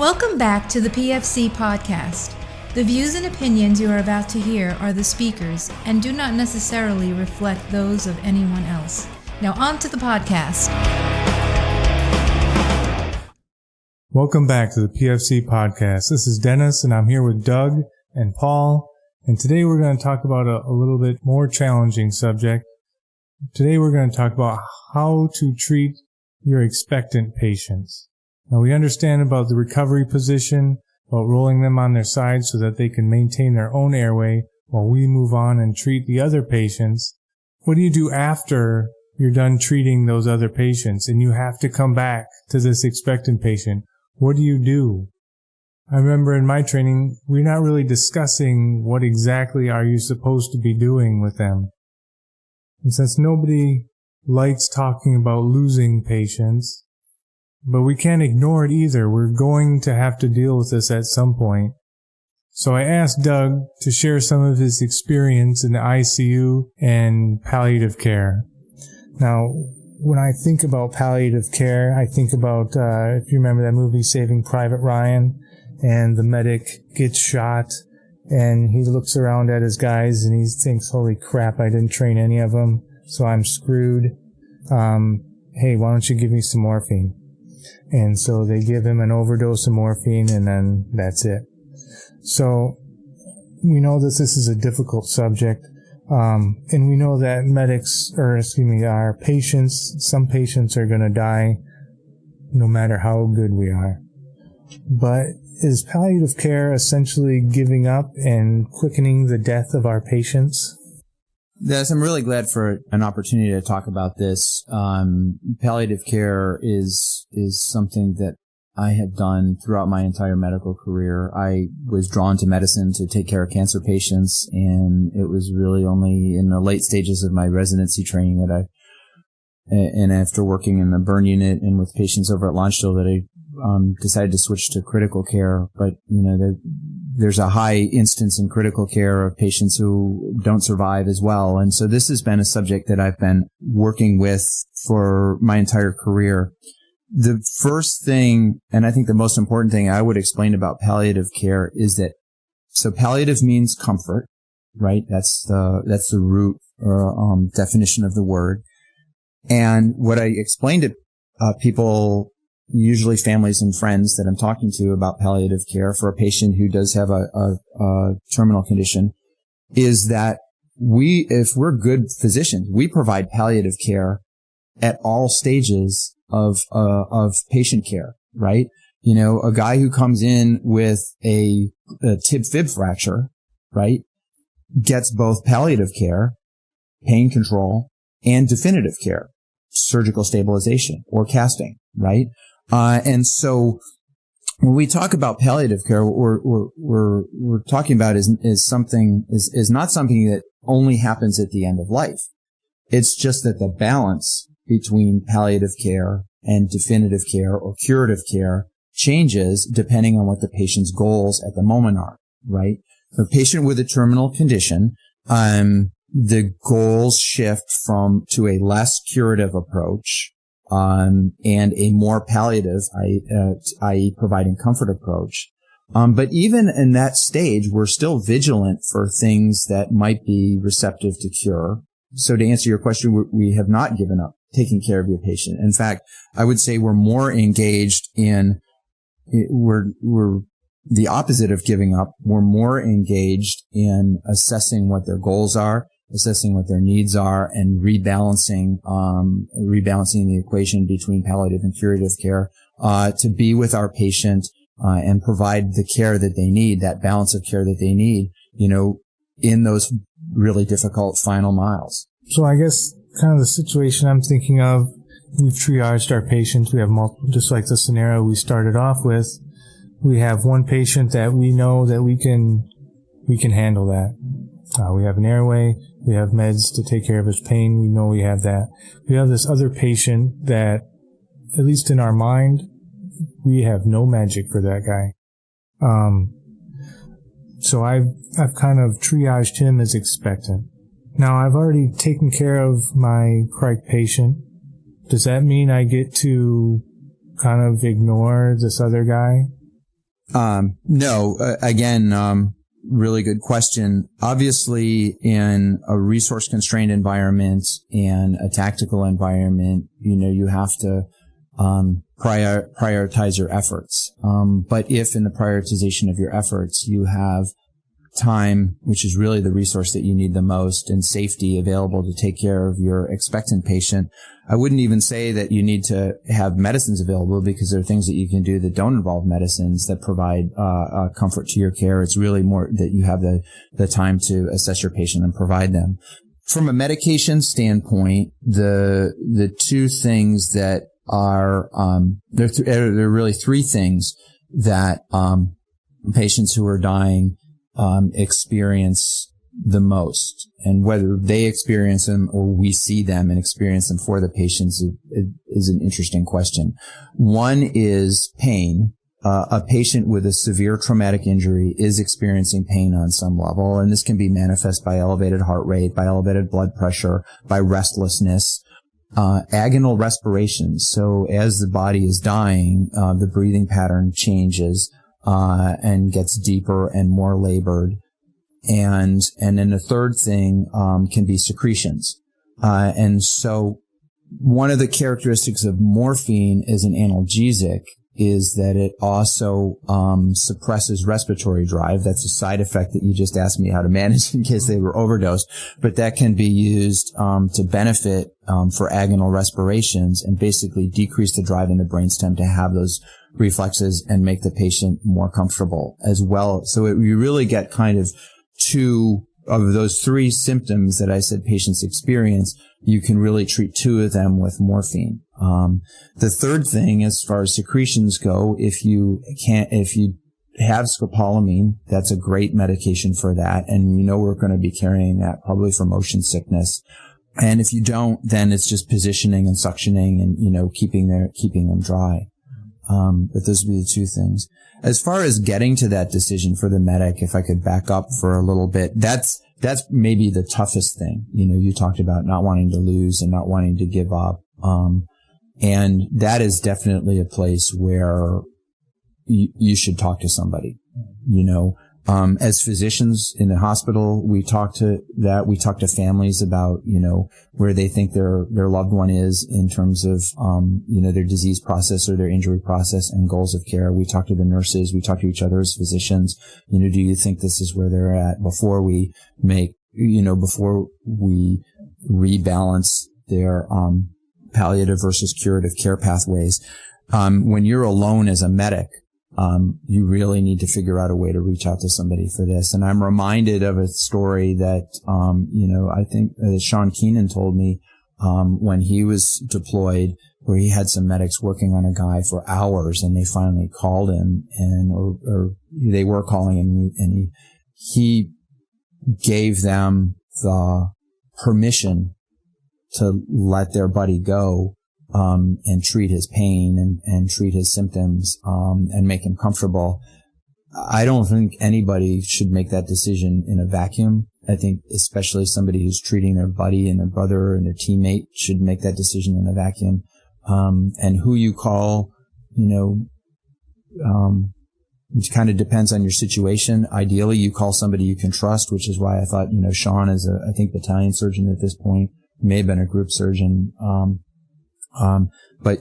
Welcome back to the PFC podcast. The views and opinions you are about to hear are the speakers and do not necessarily reflect those of anyone else. Now on to the podcast. Welcome back to the PFC podcast. This is Dennis and I'm here with Doug and Paul. And today we're going to talk about a little bit more challenging subject. Today we're going to talk about how to treat your expectant patients. Now we understand about the recovery position, about rolling them on their side so that they can maintain their own airway while we move on and treat the other patients. What do you do after you're done treating those other patients and you have to come back to this expectant patient? What do you do? I remember in my training, we're not really discussing what exactly are you supposed to be doing with them. And since nobody likes talking about losing patients, but we can't ignore it either. We're going to have to deal with this at some point. So I asked Doug to share some of his experience in the ICU and palliative care. Now, when I think about palliative care, I think about, if you remember that movie Saving Private Ryan, and the medic gets shot, and he looks around at his guys, and he thinks, holy crap, I didn't train any of them, so I'm screwed. Hey, why don't you give me some morphine? And so they give him an overdose of morphine, and then that's it. So we know that this is a difficult subject. And we know that our patients, some patients are going to die no matter how good we are. But is palliative care essentially giving up and quickening the death of our patients? Yes, I'm really glad for an opportunity to talk about this. Palliative care is something that I have done throughout my entire medical career. I was drawn to medicine to take care of cancer patients, and it was really only in the late stages of my residency training and after working in the burn unit and with patients over at Launchville that I decided to switch to critical care. But, there's a high instance in critical care of patients who don't survive as well. And so this has been a subject that I've been working with for my entire career. The first thing, and I think the most important thing I would explain about palliative care is that, so palliative means comfort, right? That's the root or definition of the word. And what I explained to people, usually families and friends that I'm talking to about palliative care for a patient who does have a terminal condition, is that if we're good physicians, we provide palliative care at all stages of patient care, right? A guy who comes in with a tib-fib fracture, right, gets both palliative care, pain control, and definitive care, surgical stabilization or casting, right? And so when we talk about palliative care, what we're talking about is not something that only happens at the end of life. It's just that the balance between palliative care and definitive care or curative care changes depending on what the patient's goals at the moment are, right? A patient with a terminal condition, the goals shift to a less curative approach, and a more palliative, i.e. providing comfort approach. But even in that stage, we're still vigilant for things that might be receptive to cure. So to answer your question, we have not given up taking care of your patient. In fact, I would say we're more engaged we're the opposite of giving up. We're more engaged in assessing what their goals are, assessing what their needs are, and rebalancing the equation between palliative and curative care, to be with our patient, and provide the care that they need, that balance of care that they need, in those really difficult final miles. So I guess kind of the situation I'm thinking of, we've triaged our patients. We have multiple, just like the scenario we started off with. We have one patient that we know that we can handle that. We have an airway. We have meds to take care of his pain. We know we have that. We have this other patient that, at least in our mind, we have no magic for that guy. So I've kind of triaged him as expectant. Now I've already taken care of my cric patient. Does that mean I get to kind of ignore this other guy? No, again, really good question. Obviously, in a resource-constrained environment and a tactical environment, you have to prioritize your efforts. But if in the prioritization of your efforts you have time, which is really the resource that you need the most, and safety available to take care of your expectant patient, I wouldn't even say that you need to have medicines available, because there are things that you can do that don't involve medicines that provide comfort to your care. It's really more that you have the time to assess your patient and provide them. From a medication standpoint, the two things that are there are really three things that patients who are dying experience the most, and whether they experience them or we see them and experience them for the patients is an interesting question. One is pain. A patient with a severe traumatic injury is experiencing pain on some level, and this can be manifest by elevated heart rate, by elevated blood pressure, by restlessness, agonal respiration. So as the body is dying, the breathing pattern changes and gets deeper and more labored. And then the third thing can be secretions. And so one of the characteristics of morphine as an analgesic is that it also suppresses respiratory drive. That's a side effect that you just asked me how to manage in case they were overdosed. But that can be used to benefit for agonal respirations and basically decrease the drive in the brainstem to have those reflexes and make the patient more comfortable as well. So you really get kind of two of those three symptoms that I said patients experience. You can really treat two of them with morphine. The third thing, as far as secretions go, if you have scopolamine, that's a great medication for that. And we're going to be carrying that probably for motion sickness. And if you don't, then it's just positioning and suctioning and, keeping them dry. But those would be the two things. As far as getting to that decision for the medic, if I could back up for a little bit, that's maybe the toughest thing. You talked about not wanting to lose and not wanting to give up. And that is definitely a place where you should talk to somebody. As physicians in the hospital, we talk to families about, where they think their loved one is in terms of, their disease process or their injury process and goals of care. We talk to the nurses. We talk to each other as physicians. Do you think this is where they're at before we before we rebalance their, palliative versus curative care pathways? When you're alone as a medic, you really need to figure out a way to reach out to somebody for this. And I'm reminded of a story that, I think Sean Keenan told me, when he was deployed, where he had some medics working on a guy for hours, and they finally called him or they were calling him, and he gave them the permission to let their buddy go, and treat his pain and treat his symptoms, and make him comfortable. I don't think anybody should make that decision in a vacuum. I think especially somebody who's treating their buddy and their brother and their teammate should make that decision in a vacuum. And who you call, it kind of depends on your situation. Ideally, you call somebody you can trust, which is why I thought, Sean is I think battalion surgeon at this point, may have been a group surgeon. But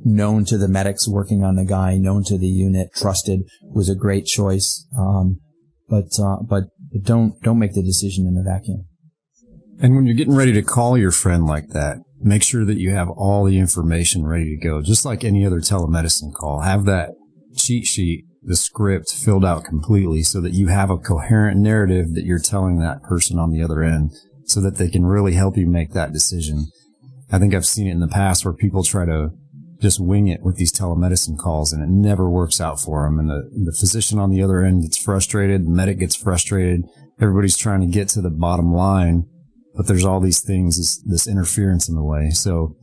known to the medics working on the guy, known to the unit, trusted, was a great choice. But don't make the decision in a vacuum. And when you're getting ready to call your friend like that, make sure that you have all the information ready to go. Just like any other telemedicine call, have that cheat sheet, the script filled out completely so that you have a coherent narrative that you're telling that person on the other end so that they can really help you make that decision. I think I've seen it in the past where people try to just wing it with these telemedicine calls, and it never works out for them. And the physician on the other end gets frustrated, the medic gets frustrated. Everybody's trying to get to the bottom line, but there's all these things, this interference in the way. So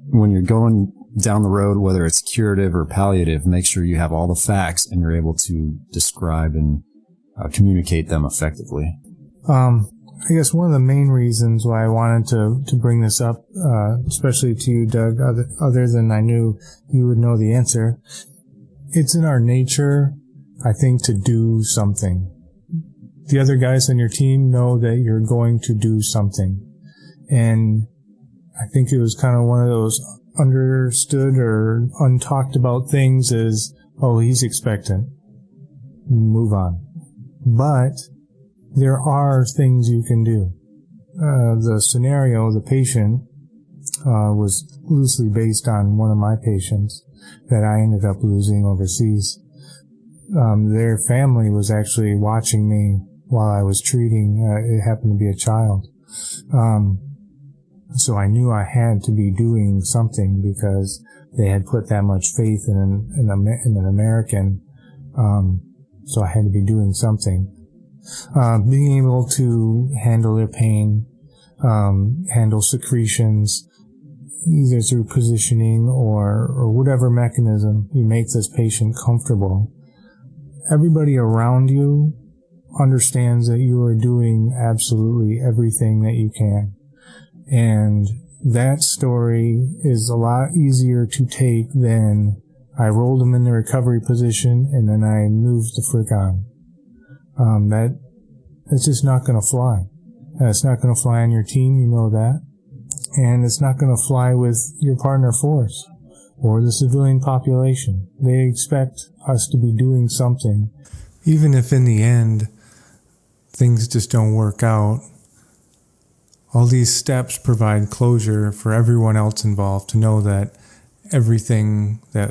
when you're going down the road, whether it's curative or palliative, make sure you have all the facts and you're able to describe and communicate them effectively. I guess one of the main reasons why I wanted to bring this up, especially to you, Doug, other than I knew you would know the answer, it's in our nature I think, to do something. The other guys on your team know that you're going to do something. And I think it was kind of one of those understood or untalked about things is, oh, he's expectant. Move on. But there are things you can do. The scenario, the patient, was loosely based on one of my patients that I ended up losing overseas. Their family was actually watching me while I was treating. It happened to be a child. So I knew I had to be doing something because they had put that much faith in an American. So I had to be doing something. Being able to handle their pain, handle secretions, either through positioning or whatever mechanism you make this patient comfortable. Everybody around you understands that you are doing absolutely everything that you can. And that story is a lot easier to take than I rolled them in the recovery position and then I moved the frick on. It's just not going to fly. It's not going to fly on your team, you know that. And it's not going to fly with your partner force or the civilian population. They expect us to be doing something. Even if in the end things just don't work out, all these steps provide closure for everyone else involved to know that everything that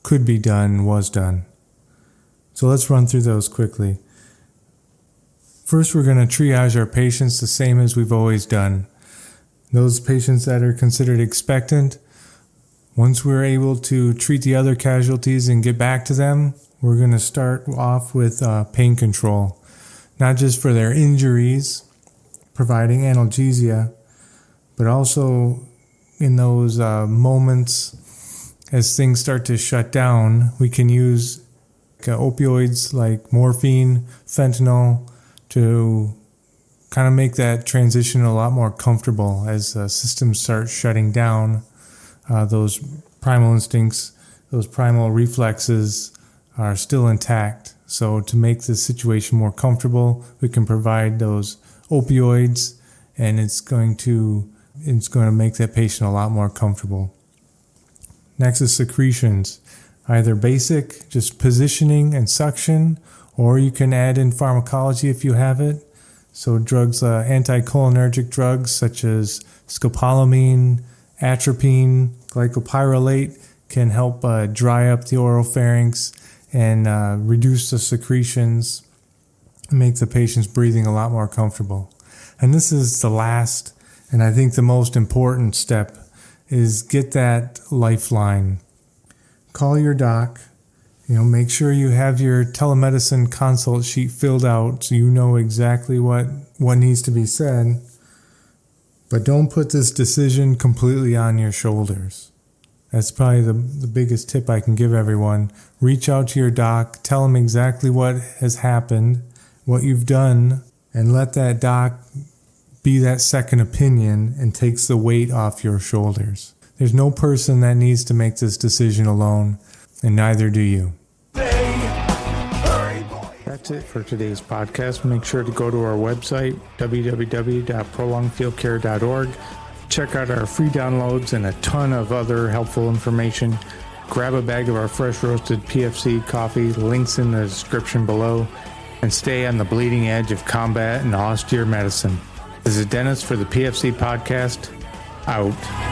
could be done was done. So let's run through those quickly. First, we're going to triage our patients the same as we've always done. Those patients that are considered expectant, once we're able to treat the other casualties and get back to them, we're going to start off with pain control. Not just for their injuries, providing analgesia, but also in those moments as things start to shut down, we can use opioids like morphine, fentanyl to kind of make that transition a lot more comfortable as systems start shutting down. Those primal instincts, those primal reflexes are still intact. So to make the situation more comfortable, we can provide those opioids, and it's going to make that patient a lot more comfortable. Next is secretions, either basic, just positioning and suction, or you can add in pharmacology if you have it. So drugs, anticholinergic drugs such as scopolamine, atropine, glycopyrrolate can help dry up the oropharynx and reduce the secretions, make the patient's breathing a lot more comfortable. And this is the last, and I think the most important step, is get that lifeline. Call your doc. Make sure you have your telemedicine consult sheet filled out so you know exactly what needs to be said. But don't put this decision completely on your shoulders. That's probably the biggest tip I can give everyone. Reach out to your doc, tell them exactly what has happened, what you've done, and let that doc be that second opinion and takes the weight off your shoulders. There's no person that needs to make this decision alone, and neither do you. That's it for today's podcast. Make sure to go to our website, www.prolongedfieldcare.org. Check out our free downloads and a ton of other helpful information. Grab a bag of our fresh roasted PFC coffee, links in the description below, and stay on the bleeding edge of combat and austere medicine. This is Dennis for the PFC podcast, out.